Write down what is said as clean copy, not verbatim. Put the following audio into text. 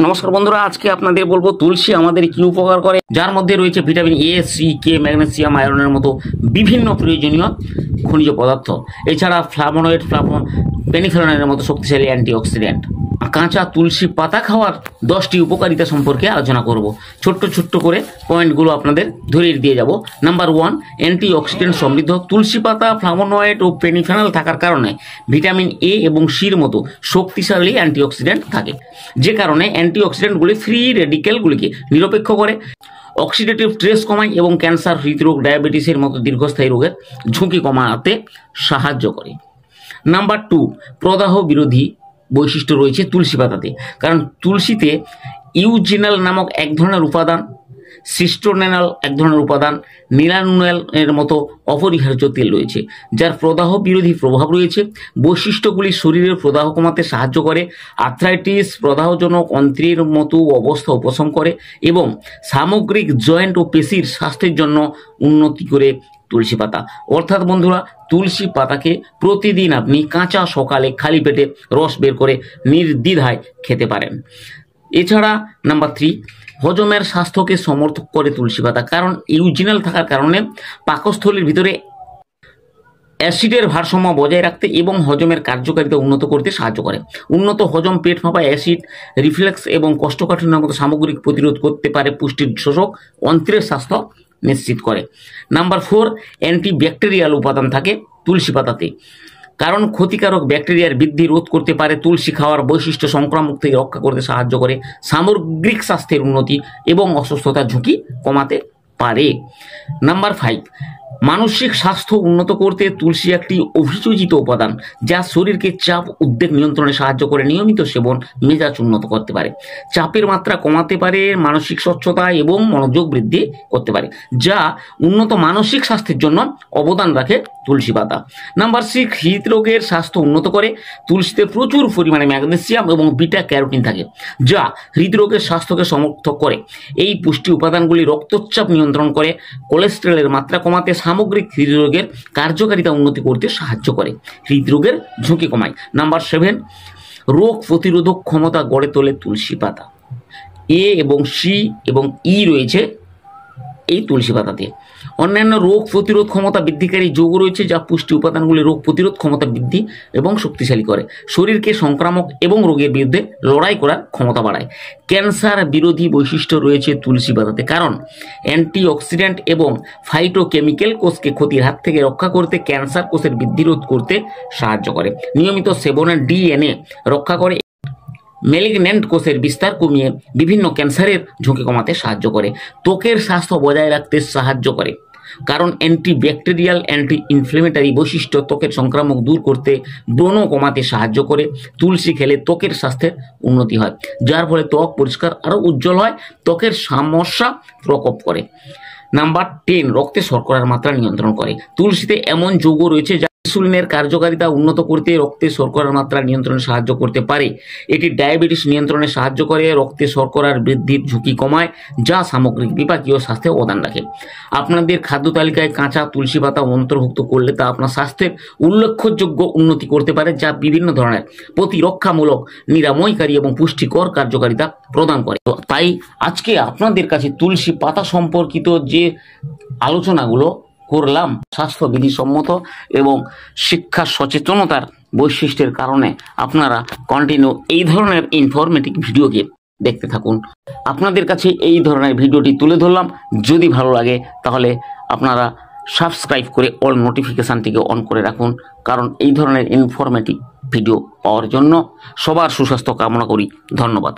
নমস্কার বন্ধুরা, আজকে আপনাদের বলবো তুলসী আমাদের কি উপকার করে, যার মধ্যে রয়েছে vitamin A, C, K, magnesium, আয়রনের মতো বিভিন্ন প্রয়োজনীয় খনিজ পদার্থ। এছাড়া ফ্লাভোনয়েড, পেনিফেনলের মতো শক্তিশালী অ্যান্টিঅক্সিডেন্ট। কাঁচা তুলসী পাতা খাওয়ার 10টি উপকারিতা সম্পর্কে আলোচনা করব। ছোট্ট ছোট্ট করে পয়েন্টগুলো আপনাদের ধরিয়ে দিয়ে যাব। নাম্বার 1, অ্যান্টিঅক্সিডেন্ট সমৃদ্ধ। তুলসী পাতা ফ্লাভোনয়েড ও পেনিফেনল থাকার কারণে ভিটামিন এ এবং সির মতো শক্তিশালী অ্যান্টিঅক্সিডেন্ট থাকে, যে কারণে অ্যান্টিঅক্সিডেন্টগুলি ফ্রি রেডিক্যালগুলিকে নিরপেক্ষ করে, অক্সিডেটিভ স্ট্রেস কমায় এবং ক্যান্সার, হৃদরোগ, ডায়াবেটিসের মতো দীর্ঘস্থায়ী রোগের ঝুঁকি কমাতে সাহায্য করে। নাম্বার 2, প্রদাহ বিরোধী বৈশিষ্ট্য রয়েছে তুলসী পাতাতে, কারণ তুলসীতে ইউজিনাল নামক এক ধরনের উপাদান, সিস্টোনেনাল এক ধরনের উপাদান, নিলানুনেল এর মতো অপরিহার্য তেল রয়েছে, যার প্রদাহ বিরোধী প্রভাব রয়েছে। বৈশিষ্ট্যগুলি শরীরের প্রদাহ কমাতে সাহায্য করে, আর্থ্রাইটিস, প্রদাহজনক অন্ত্রের মতো অবস্থা উপশম করে এবং সামগ্রিক জয়েন্ট ও পেশির স্বাস্থ্যের জন্য উন্নতি করে তুলসী পাতা। অর্থাৎ বন্ধুরা, তুলসী পাতাকে প্রতিদিন আপনি কাঁচা সকালে খালি পেটে রস বের করে নির্দ্বিধায় খেতে পারেন। এছাড়া নাম্বার 3, হজমের স্বাস্থ্যকে সমর্থক করে তুলসী পাতা, কারণ ইউজিনাল থাকার কারণে পাকস্থলীর ভিতরে অ্যাসিডের ভারসাম্য বজায় রাখতে এবং হজমের কার্যকারিতা উন্নত করতে সাহায্য করে। উন্নত হজম, পেট ফাঁপা, অ্যাসিড রিফ্লেক্স এবং কোষ্ঠকাঠিন্যের মতো সামগ্রিক প্রতিরোধ করতে পারে। পুষ্টির শোষক, অন্ত্রের স্বাস্থ্য নিশ্চিত করে। নাম্বার 4, অ্যান্টিব্যাকটেরিয়াল উপাদান থাকে তুলসী পাতাতে, কারণ ক্ষতিকারক ব্যাকটেরিয়ার বৃদ্ধি রোধ করতে পারে। তুলসী খাওয়ার বৈশিষ্ট্য সংক্রামক থেকে রক্ষা করতে সাহায্য করে, সামগ্রিক স্বাস্থ্যের উন্নতি এবং অসুস্থতার ঝুঁকি কমাতে পারে। নাম্বার 5, মানসিক স্বাস্থ্য উন্নত করতে তুলসী একটি অভিযোজিত উপাদান, যা শরীরকে চাপ, উদ্বেগ নিয়ন্ত্রণে সাহায্য করে। নিয়মিত সেবন মেজাজ উন্নত করতে পারে, চাপের মাত্রা কমাতে পারে, মানসিক স্বচ্ছতা এবং মনোযোগ বৃদ্ধি করতে পারে, যা উন্নত মানসিক স্বাস্থ্যের জন্য অবদান রাখে তুলসী পাতা। নাম্বার 6, হৃদরোগের স্বাস্থ্য উন্নত করে। তুলসীতে প্রচুর পরিমাণে ম্যাগনেসিয়াম এবং বিটা ক্যারোটিন থাকে, যা হৃদরোগের স্বাস্থ্যকে সমর্থন করে। এই পুষ্টি উপাদানগুলি রক্তচাপ নিয়ন্ত্রণ করে, কোলেস্টেরলের মাত্রা কমাতে, সামগ্রিক হৃদরোগের কার্যকারিতা উন্নতি করতে সাহায্য করে, হৃদরোগের ঝুঁকি কমায়। নাম্বার 7, রোগ প্রতিরোধক ক্ষমতা গড়ে তোলে তুলসী পাতা। এ এবং সি এবং ই রয়েছে এই তুলসী পাতাতে। অন্যান্য রোগ প্রতিরোধ ক্ষমতা বৃদ্ধিকারী যৌগ রয়েছে, যা পুষ্টি উপাদানগুলি রোগ প্রতিরোধ ক্ষমতা বৃদ্ধি এবং শক্তিশালী করে, শরীরকে সংক্রামক এবং রোগের বিরুদ্ধে লড়াই করার ক্ষমতা বাড়ায়। ক্যান্সার বিরোধী বৈশিষ্ট্য রয়েছে তুলসী পাতাতে, কারণ অ্যান্টিঅক্সিডেন্ট এবং ফাইটোকেমিক্যাল কোষকে ক্ষতির হাত থেকে রক্ষা করতে, ক্যান্সার কোষের বৃদ্ধি রোধ করতে সাহায্য করে। নিয়মিত সেবনের ডিএনএ রক্ষা করে, ম্যালিগন্যান্ট কোষের বিস্তার কমিয়ে বিভিন্ন ক্যান্সারের ঝুঁকি কমাতে সাহায্য করে। ত্বকের স্বাস্থ্য বজায় রাখতে সাহায্য করে, কারণ অ্যান্টিব্যাকটেরিয়াল, অ্যান্টি ইনফ্লেমেটারি বৈশিষ্ট্য ত্বকের সংক্রামক দূর করতে, ব্রণ কমাতে সাহায্য করে। তুলসী খেলে ত্বকের স্বাস্থ্যের উন্নতি হয়, যার ফলে ত্বক পরিষ্কার আরও উজ্জ্বল হয়, ত্বকের সমস্যা প্রকোপ করে। নাম্বার 10, রক্তে শর্করার মাত্রা নিয়ন্ত্রণ করে। তুলসীতে এমন যৌগ রয়েছে যা ইনসুলিনের কার্যকারিতা উন্নত করতে, রক্তে শর্করার মাত্রা নিয়ন্ত্রণে সাহায্য করতে পারে। এটি ডায়াবেটিস নিয়ন্ত্রণে সাহায্য করে, রক্তে শর্করার বৃদ্ধির ঝুঁকি কমায়, যা সামগ্রিক বিপাকীয় স্বাস্থ্যে অবদান রাখে। আপনাদের খাদ্য তালিকায় কাঁচা তুলসী পাতা অন্তর্ভুক্ত করলে তা আপনার স্বাস্থ্যের উল্লেখযোগ্য উন্নতি করতে পারে, যা বিভিন্ন ধরনের প্রতিরক্ষামূলক, নিরাময়কারী এবং পুষ্টিকর কার্যকারিতা প্রদান করে। তাই আজকে আপনাদের কাছে তুলসী পাতা সম্পর্কিত যে আলোচনাগুলো করলাম, স্বাস্থ্যবিধি সম্মত এবং শিক্ষা সচেতনতার বৈশিষ্ট্যের কারণে আপনারা কন্টিনিউ এই ধরনের ইনফরমেটিভ ভিডিওকে দেখতে থাকুন। আপনাদের কাছে এই ধরনের ভিডিওটি তুলে ধরলাম। যদি ভালো লাগে তাহলে আপনারা সাবস্ক্রাইব করে অল নোটিফিকেশানটিকে অন করে রাখুন, কারণ এই ধরনের ইনফরমেটিভ ভিডিও পাওয়ার জন্য সবার সুস্বাস্থ্য কামনা করি। ধন্যবাদ।